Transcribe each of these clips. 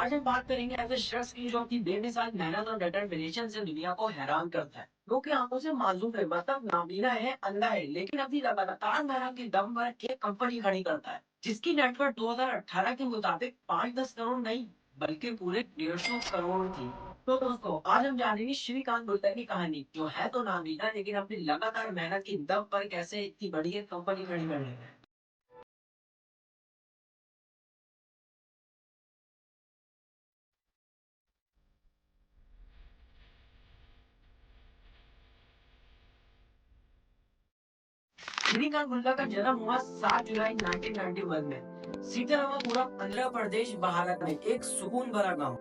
आज हम बात करेंगे ऐसे शख्स की जो अपनी बेमिसाल मेहनत और डिटर्मिनेशन से दुनिया को हैरान करता है। लोग की आंखों से मासूम है, मतलब नाबीना है, अंधा है, लेकिन अपनी लगातार मेहनत के दम पर एक कंपनी खड़ी करता है जिसकी नेटवर्थ 2018 के मुताबिक 5-10 करोड़ नहीं बल्कि पूरे 150 करोड़ थी। तो दोस्तों, आज हम जानेंगे श्रीकांत बुल्टा की कहानी, जो है तो नाबीना लेकिन अपनी लगातार मेहनत की दम पर कैसे इतनी बड़ी एक कंपनी खड़ी कर लेता है। श्रीकांत बुल्ला का जन्म हुआ 7 जुलाई 1991 में सीतारामपुरम, आंध्र प्रदेश, भारत में एक सुकून भरा गांव।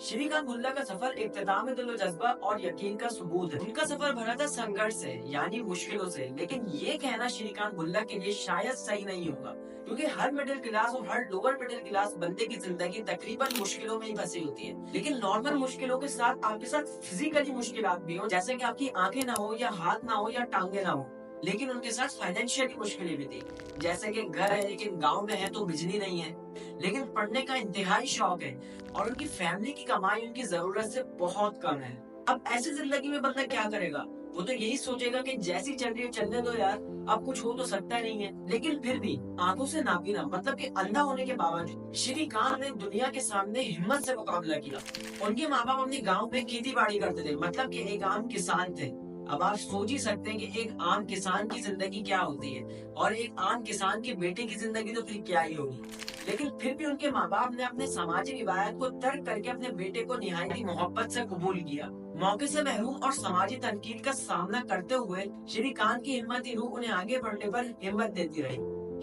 श्रीकांत बुल्ला का सफर इब्तिदा में दिलो जज्बा और यकीन का सबूत है। उनका सफर भरा था संघर्ष से, यानी मुश्किलों से, लेकिन ये कहना श्रीकांत बुल्ला के लिए शायद सही नहीं होगा, क्योंकि हर मिडिल क्लास और हर लोअर मिडिल क्लास बंदे की जिंदगी तकरीबन मुश्किलों में ही फंसी होती है। लेकिन नॉर्मल मुश्किलों के साथ आपके साथ फिजिकली मुश्किलात भी हो, जैसे कि आपकी आंखें ना हो या हाथ ना हो या टांगे ना हो। लेकिन उनके साथ फाइनेंशियली मुश्किलें भी थी, जैसे कि घर है लेकिन गांव में है तो बिजली नहीं है, लेकिन पढ़ने का इंतहाई शौक है और उनकी फैमिली की कमाई उनकी जरूरत से बहुत कम है। अब ऐसी जिंदगी में बंदा क्या करेगा? वो तो यही सोचेगा कि जैसी चल रही है चलने दो यार, अब कुछ हो तो सकता नहीं है। लेकिन फिर भी आंखों से नाबीना, मतलब कि अंधा होने के बावजूद श्रीकांत ने दुनिया के सामने हिम्मत से मुकाबला किया। उनके माँ बाप अपने गाँव में खेती बाड़ी करते थे, मतलब कि एक आम किसान थे। अब आप सोच ही सकते हैं कि एक आम किसान की जिंदगी क्या होती है, और एक आम किसान के बेटे की जिंदगी तो फिर क्या ही होगी। लेकिन फिर भी उनके माँ बाप ने अपने सामाजिक रिवायत को तर्क करके अपने बेटे को निहायती मोहब्बत से कबूल किया। मौके से महरूम और समाजी तनकीद का सामना करते हुए श्रीकांत की हिम्मती रूह उन्हें आगे बढ़ने पर हिम्मत देती रही।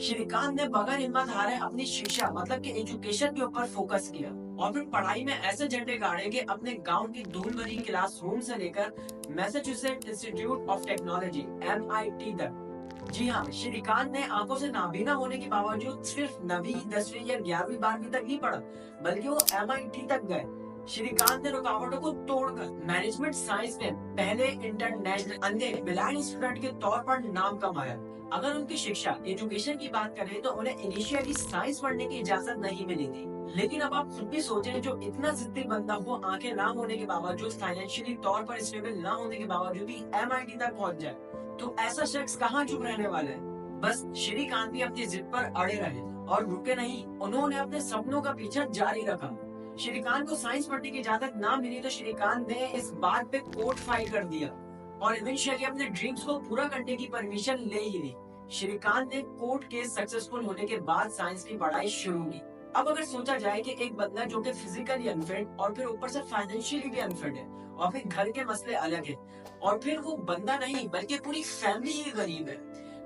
श्रीकांत ने बगैर हिम्मत हारे अपनी शिक्षा, मतलब कि एजुकेशन के ऊपर फोकस किया और फिर पढ़ाई में ऐसे झंडे गाड़े कि अपने गांव की धूल भरी क्लासरूम से लेकर Massachusetts institute of technology (MIT) तक। जी हाँ, श्रीकांत ने आंखों से नाबीना होने के बावजूद सिर्फ 9वीं, 10वीं या 11वीं 12वीं तक नहीं पढ़ा, बल्कि वो MIT तक गए। श्रीकांत ने रुकावटों को तोड़कर मैनेजमेंट साइंस में पहले इंटरनेशनल अंधे ब्लाइंड स्टूडेंट के तौर पर नाम कमाया। अगर उनकी शिक्षा, एजुकेशन की बात करें तो उन्हें इनिशियली साइंस पढ़ने की इजाजत नहीं मिली थी। लेकिन अब आप खुद भी सोचें, जो इतना जिद्दी बंदा हो, आंखें ना होने के बावजूद, फाइनेंशियली तौर पर स्टेबल ना होने के बावजूद भी MIT तक पहुंच जाए, तो ऐसा शख्स कहाँ चुप रहने वाला है? बस श्रीकांत भी अपनी जिद पर अड़े रहे और रुके नहीं। उन्होंने अपने सपनों का पीछा जारी रखा। श्रीकांत को साइंस पढ़ने की इजाजत ना मिली तो श्रीकांत ने इस बात पे कोर्ट फाइल कर दिया और इवेंचुअली अपने ड्रीम्स को पूरा करने की परमिशन ले ही ली। श्रीकांत ने कोर्ट केस सक्सेसफुल होने के बाद साइंस की पढ़ाई शुरू की। अब अगर सोचा जाए कि एक बंदा जो कि फिजिकली अनफिट और फिर ऊपर से फाइनेंशियली भी अनफिट है और फिर घर के मसले अलग है और फिर वो बंदा नहीं बल्कि पूरी फैमिली ही गरीब है,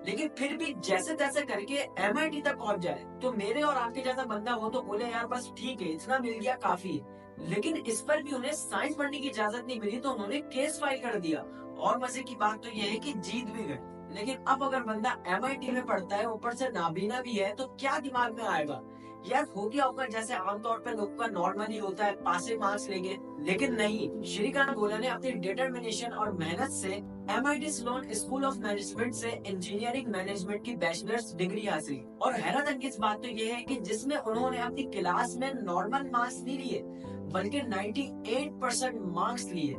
लेकिन फिर भी जैसे तैसे करके MIT तक पहुंच जाए, तो मेरे और आपके जैसा बंदा हो तो बोले यार बस ठीक है, इतना मिल गया काफी है। लेकिन इस पर भी उन्हें साइंस पढ़ने की इजाजत नहीं मिली तो उन्होंने केस फाइल कर दिया और मजे की बात तो यह है कि जीत भी गए। लेकिन अब अगर बंदा MIT में पढ़ता है, ऊपर से नाबीना भी है, तो क्या दिमाग में आएगा? यार हो गया होगा जैसे आमतौर पर लोग का नॉर्मली होता है, पासिंग मार्क्स लेंगे। लेकिन नहीं, श्रीकांत बोला ने अपनी डिटर्मिनेशन और मेहनत से MIT Sloan school of management से इंजीनियरिंग मैनेजमेंट की बैचलर्स डिग्री हासिल की। और हैरत अंगेज बात तो यह है कि जिसमें उन्होंने अपनी क्लास में नॉर्मल मार्क्स नहीं लिए बल्कि 98% मार्क्स लिए।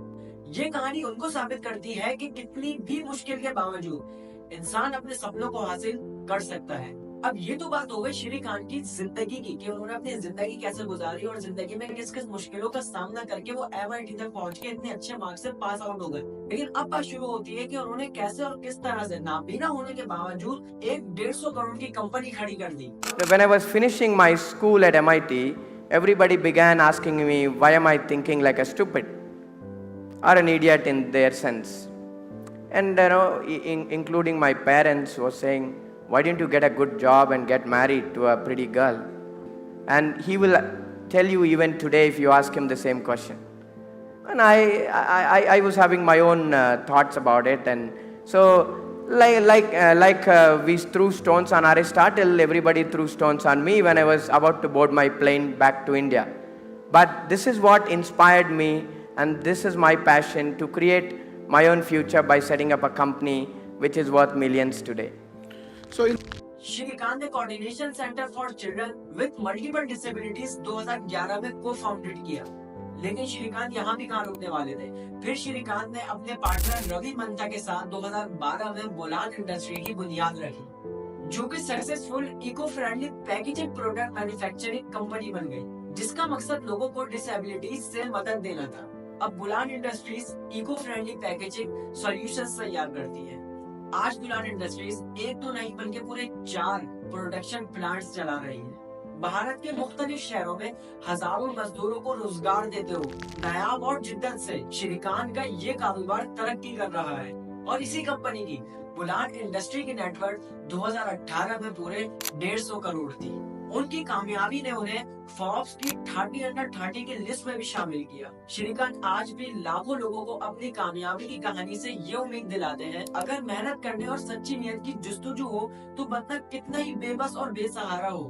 ये कहानी उनको साबित करती है कि कितनी भी मुश्किल के बावजूद इंसान अपने सपनों को हासिल कर सकता है। अब ये तो बात हो गई श्रीकांत की जिंदगी की, कि उन्होंने अपनी जिंदगी कैसे गुजारी और जिंदगी में किस किस मुश्किलों का सामना करके वो MIT तक पहुंच के इतने अच्छे मार्क्स से पास आउट हो गए। लेकिन अब बात शुरू होती है कि उन्होंने कैसे और किस तरह से नाबीना होने के बावजूद एक 150 करोड़ की कंपनी खड़ी कर दी। When I was finishing my school at MIT, everybody began asking me, why am I thinking like a stupid or an idiot in their sense? And including my parents was saying, why didn't you get a good job and get married to a pretty girl? And he will tell you even today if you ask him the same question. And I was having my own thoughts about it, and so we threw stones on Aristotle, everybody threw stones on me when I was about to board my plane back to India. But this is what inspired me, and this is my passion to create my own future by setting up a company which is worth millions today. So Shrikant ने coordination centre for children with multiple disabilities 2011 में को founded किया, लेकिन श्रीकांत यहाँ भी कहाँ रुकने वाले थे। फिर श्रीकांत ने अपने पार्टनर रवि मंथा के साथ 2012 में बुलान इंडस्ट्री की बुनियाद रखी, जो कि successful eco friendly packaging product manufacturing company बन गई, जिसका मकसद लोगों को डिसेबिलिटीज से मदद देना था। अब Bulan industries eco friendly packaging solutions तैयार करती है। आज बुलान इंडस्ट्रीज एक तो नहीं बल्कि पूरे 4 प्रोडक्शन प्लांट्स चला रही है। भारत के मुख्तलिफ शहरों में हजारों मजदूरों को रोजगार देते हुए नायाब और जिद्दत से श्रीकांत का ये कारोबार तरक्की कर रहा है। और इसी कंपनी की बुलान इंडस्ट्री की नेटवर्क 2018 में पूरे 150 करोड़ थी। उनकी कामयाबी ने उन्हें फोर्ब्स की 30 अंडर 30 की लिस्ट में भी शामिल किया। श्रीकांत आज भी लाखों लोगों को अपनी कामयाबी की कहानी से ये उम्मीद दिलाते हैं, अगर मेहनत करने और सच्ची नीयत की जुस्तजू हो तो बंदा कितना ही बेबस और बेसहारा हो,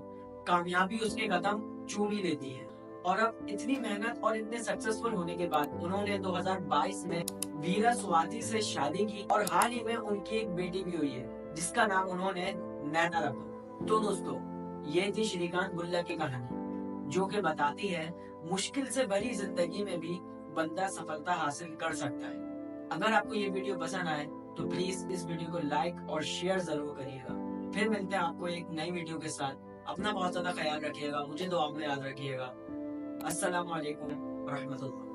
कामयाबी उसके कदम चूम ही लेती है। और अब इतनी मेहनत और इतने सक्सेसफुल होने के बाद उन्होंने 2022 में वीरा स्वाति से शादी की और हाल ही में उनकी एक बेटी भी हुई है, जिसका नाम उन्होंने नैना रखा। तो दोस्तों, ये थी श्रीकांत गुल्लक की कहानी, जो कि बताती है मुश्किल से भरी जिंदगी में भी बंदा सफलता हासिल कर सकता है। अगर आपको ये वीडियो पसंद आए तो प्लीज इस वीडियो को लाइक और शेयर जरूर करिएगा। फिर मिलते हैं आपको एक नई वीडियो के साथ। अपना बहुत ज्यादा ख्याल रखिएगा, मुझे दुआ में याद रखिएगा। अस्सलाम वालेकुम रहमतुल्लाह।